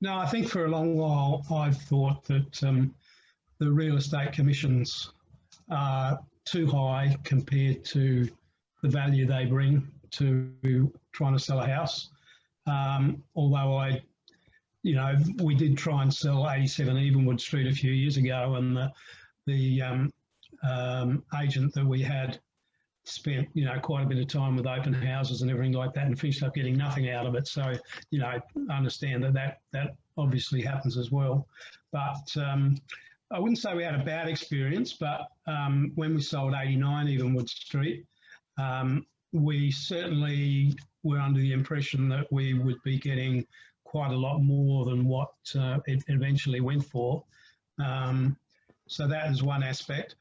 No, I think for a long while I've thought that the real estate commissions are too high compared to the value they bring to trying to sell a house. Although we did try and sell 87 Evenwood Street a few years ago, and the agent that we had spent, quite a bit of time with open houses and everything like that, and finished up getting nothing out of it. So, I understand that obviously happens as well. But I wouldn't say we had a bad experience, but when we sold 89 Evenwood Street, we certainly were under the impression that we would be getting quite a lot more than what it eventually went for. So that is one aspect.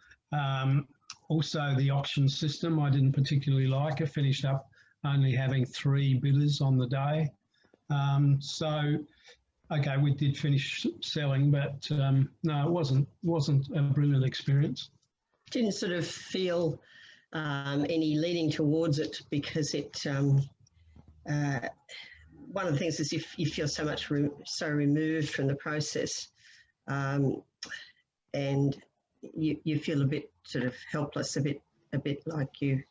Also, the auction system I didn't particularly like. It finished up only having 3 bidders on the day. So, okay, we did finish selling, but no, it wasn't a brilliant experience. Didn't sort of feel any leaning towards it, because it. One of the things is if you feel so removed from the process, and you feel a bit sort of helpless, a bit like you,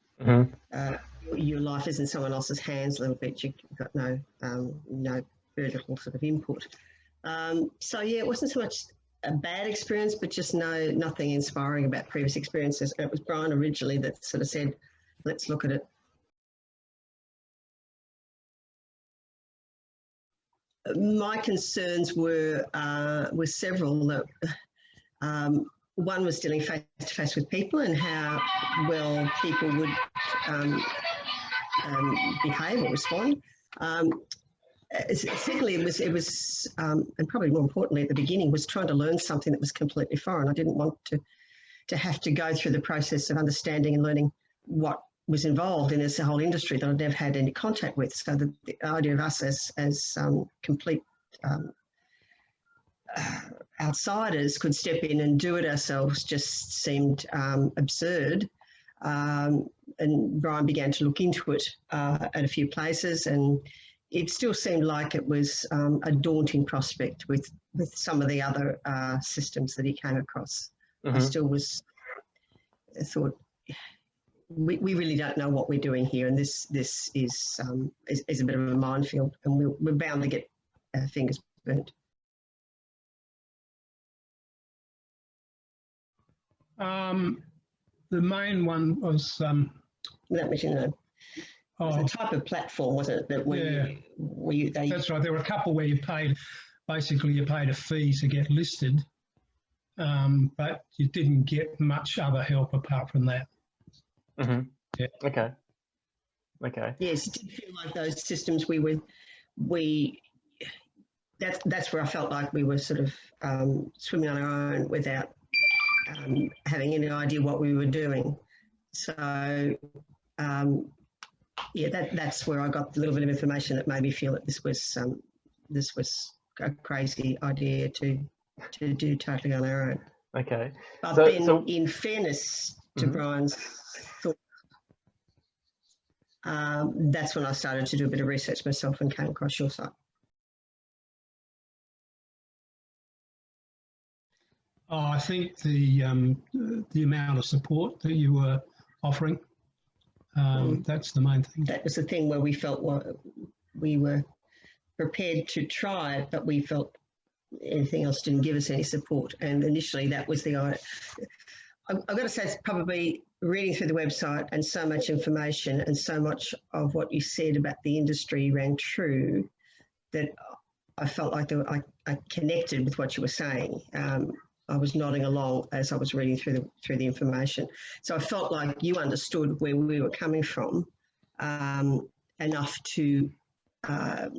your life is in someone else's hands a little bit. You've got no very little sort of input. So yeah, it wasn't so much a bad experience, but just nothing inspiring about previous experiences. And it was Brian originally that sort of said, let's look at it. My concerns were several. That one was dealing face to face with people and how well people would behave or respond. Secondly, it was and probably more importantly at the beginning, was trying to learn something that was completely foreign. I didn't want to have to go through the process of understanding and learning what was involved in this whole industry that I'd never had any contact with. So the idea of us as complete outsiders could step in and do it ourselves just seemed absurd. And Brian began to look into it at a few places, and it still seemed like it was a daunting prospect with some of the other systems that he came across. I still thought, we really don't know what we're doing here, and this is a bit of a minefield, and we're bound to get our fingers burnt. The main one was That was, the type of platform, wasn't it? That that's right. There were a couple where you paid a fee to get listed, but you didn't get much other help apart from that. Yeah. Okay. Yes, it did feel like those systems that's where I felt like we were sort of swimming on our own without having any idea what we were doing. So that's where I got a little bit of information that made me feel that this was a crazy idea to do totally on our own. Okay. But then, in fairness to Brian's thought, that's when I started to do a bit of research myself and came across your site. I think the amount of support that you were offering, that's the main thing. That was the thing where we felt we were prepared to try it, but we felt anything else didn't give us any support. And initially that was the idea. I've got to say, it's probably reading through the website and so much information and so much of what you said about the industry rang true that I felt like I connected with what you were saying. I was nodding along as I was reading through the information. So I felt like you understood where we were coming from enough to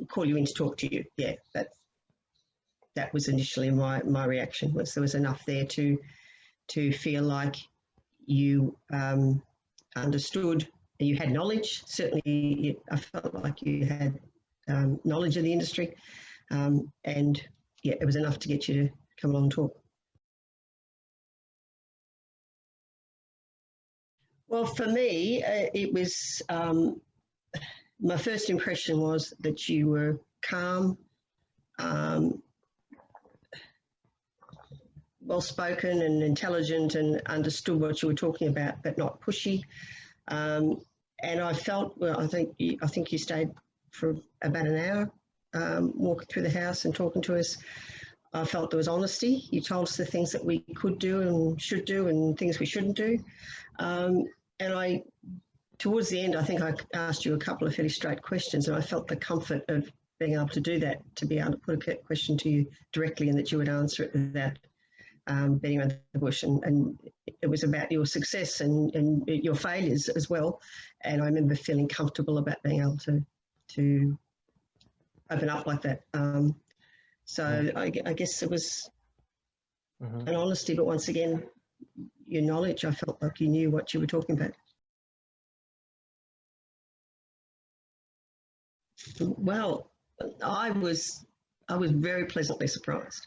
call you in to talk to you. Yeah, that was initially my reaction. Was there was enough there to feel like you understood, you had knowledge. Certainly, I felt like you had knowledge of the industry, and yeah, it was enough to get you to come along and talk. Well, for me, it was, my first impression was that you were calm, well-spoken and intelligent and understood what you were talking about, but not pushy. And I felt, well, I think you stayed for about an hour, walking through the house and talking to us. I felt there was honesty. You told us the things that we could do and should do and things we shouldn't do. And towards the end, I think I asked you a couple of fairly straight questions, and I felt the comfort of being able to do that, to be able to put a question to you directly and that you would answer it without beating around the bush. And it was about your success and your failures as well. And I remember feeling comfortable about being able to open up like that. So I guess it was an honesty, but once again, your knowledge, I felt like you knew what you were talking about. Well, I was very pleasantly surprised.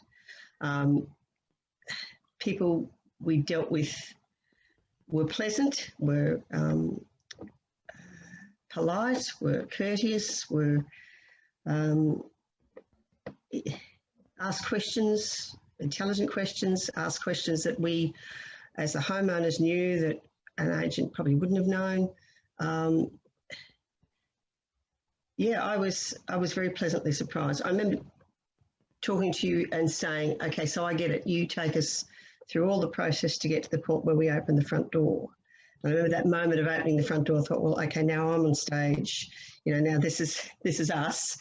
People we dealt with were pleasant, were polite, were courteous, were asked questions, intelligent questions, asked questions that we, as the homeowners, knew that an agent probably wouldn't have known. Yeah, I was very pleasantly surprised. I remember talking to you and saying, okay, so I get it. You take us through all the process to get to the point where we open the front door. And I remember that moment of opening the front door, I thought, well, okay, now I'm on stage. You know, now this is us.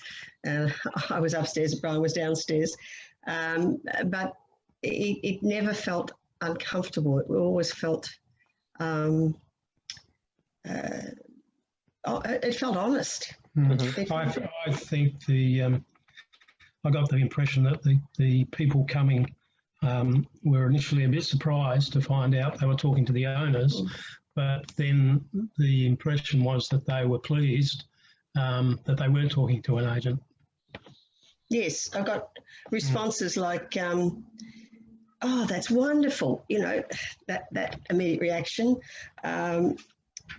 I was upstairs, Brian was downstairs. But it never felt uncomfortable. It always felt, it felt honest. I think I got the impression that the people coming were initially a bit surprised to find out they were talking to the owners, but then the impression was that they were pleased that they weren't talking to an agent. Yes, I got responses like, oh, that's wonderful, you know, that immediate reaction.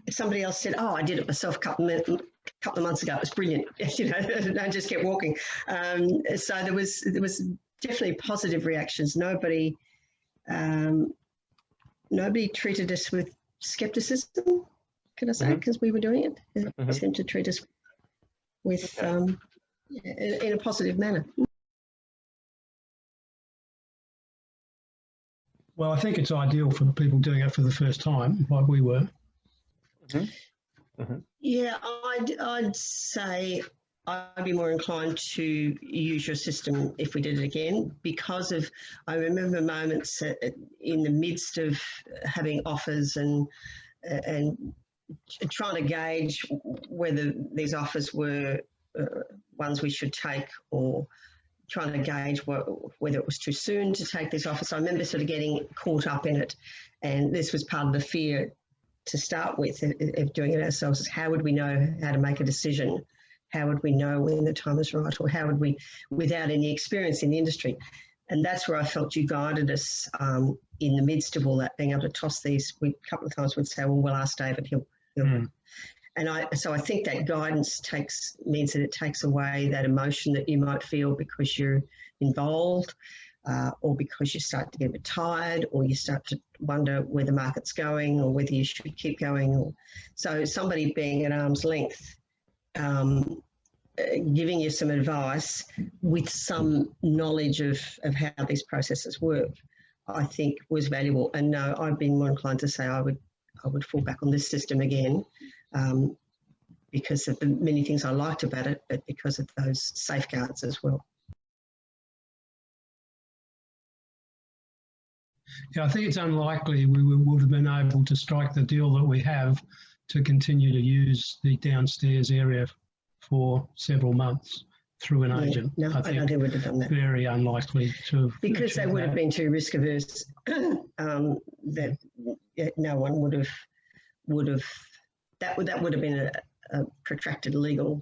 Somebody else said, oh, I did it myself a couple of months ago. It was brilliant. You know, I just kept walking. So there was definitely positive reactions. Nobody treated us with skepticism, can I say, because we were doing it. They seemed to treat us with in a positive manner. Well, I think it's ideal for people doing it for the first time, like we were. Yeah, I'd say I'd be more inclined to use your system if we did it again, because of, I remember moments in the midst of having offers and trying to gauge whether these offers were ones we should take, or trying to gauge whether it was too soon to take these offers. I remember sort of getting caught up in it, and this was part of the fear to start with of doing it ourselves. How would we know how to make a decision? How would we know when the time is right? Or how would we, without any experience in the industry? And that's where I felt you guided us in the midst of all that, being able to toss these. A couple of times we'd say, well, we'll ask David, he'll. And so I think that guidance means that it takes away that emotion that you might feel because you're involved, or because you start to get a bit tired, or you start to wonder where the market's going, or whether you should keep going. So somebody being at arm's length, giving you some advice with some knowledge of how these processes work, I think was valuable. And no, I've been more inclined to say I would fall back on this system again, because of the many things I liked about it, but because of those safeguards as well. Yeah, I think it's unlikely we would have been able to strike the deal that we have to continue to use the downstairs area for several months through an agent. No, I don't think we would have done that. Very unlikely to. Because they would have been too risk averse. That no one would have. That would have been a protracted legal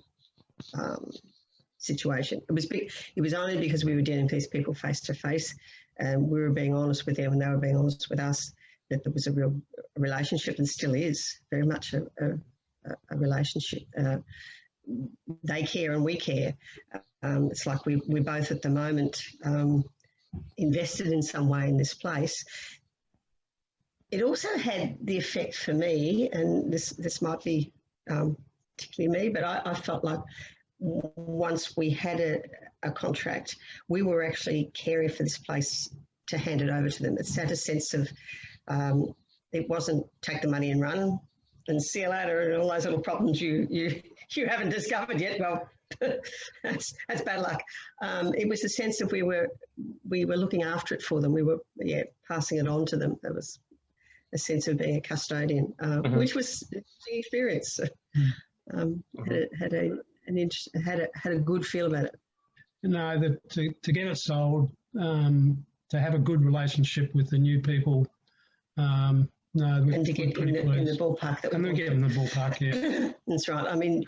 situation. It was only because we were dealing with these people face to face, and we were being honest with them, and they were being honest with us, that there was a real relationship, and still is very much a relationship. they care and we care. It's like we're both at the moment invested in some way in this place. It also had the effect for me, and this might be particularly me, but I felt like once we had a contract, we were actually caring for this place to hand it over to them. It's had a sense of, it wasn't take the money and run and see you later and all those little problems you haven't discovered yet. Well, that's bad luck. It was a sense of we were looking after it for them. We were passing it on to them. There was a sense of being a custodian, which was an experience. Had a good feel about it. No, that to get it sold, to have a good relationship with the new people. And to get in the ballpark. And then get in the ballpark, yeah. That's right. I mean,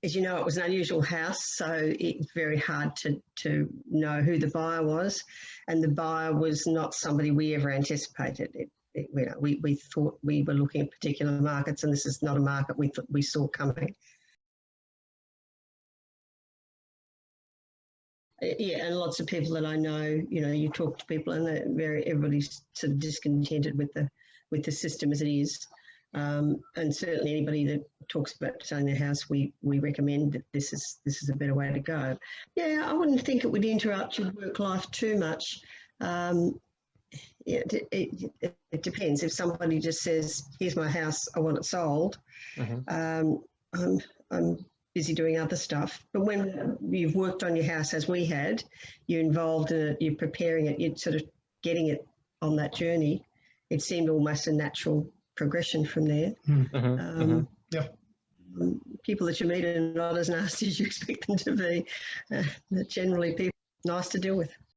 as you know, it was an unusual house, so it's very hard to know who the buyer was. And the buyer was not somebody we ever anticipated. We thought we were looking at particular markets, and this is not a market we saw coming. Yeah, and lots of people that I know, you talk to people and everybody's sort of discontented with the system as it is. And certainly anybody that talks about selling their house, we recommend that this is a better way to go. Yeah, I wouldn't think it would interrupt your work life too much. It depends. If somebody just says, "Here's my house, I want it sold," I'm busy doing other stuff. But when you've worked on your house as we had, you're involved in it, you're preparing it, you're sort of getting it on that journey, it seemed almost a natural progression from there. Yep. People that you meet are not as nasty as you expect them to be. They're generally people nice to deal with.